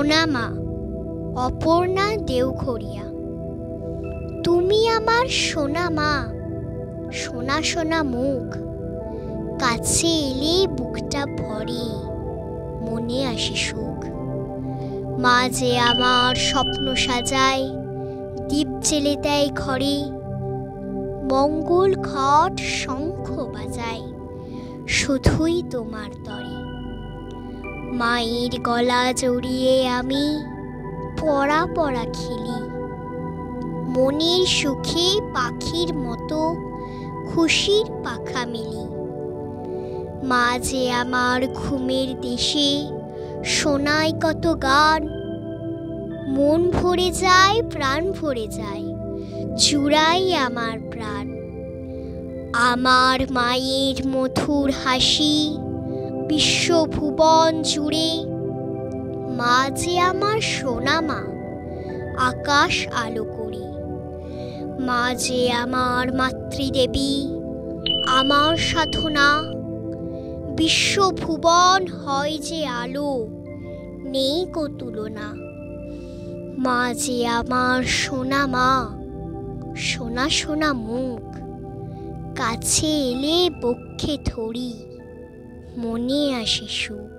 সোনা মা অপর্ণা দেওঘরিয়া। তুমি আমার সোনা মা, সোনা সোনা মুখ, কাছে এলে বুকটা ভরে, মনে আসে সুখ। মা যে আমার স্বপ্ন সাজায়, দীপ জেলে দেয় ঘরে, মঙ্গল ঘট শঙ্খ বাজায়, শুধুই তোমার তরে। মায়ের গলা জড়িয়ে আমি পড়া পড়া খেলি, মনের সুখে পাখির মতো খুশির পাখা মেলি। মা যে আমার ঘুমের দেশে শোনায় কত গান, মন ভরে যায় প্রাণ ভরে যায়, জুড়াই আমার প্রাণ। আমার মায়ের মধুর হাসি বিশ্বভুবন জুড়ে, মা যে আমার সোনা মা, আকাশ আলো করে। মা যে আমার মাতৃদেবী, আমার সাধনা, বিশ্বভুবন হয় যে আলো, নেই কো তুলনা। মা যে আমার সোনা মা, সোনা সোনা মুখ, কাছে এলে বক্ষে ধরি, মনে আসে সুখ।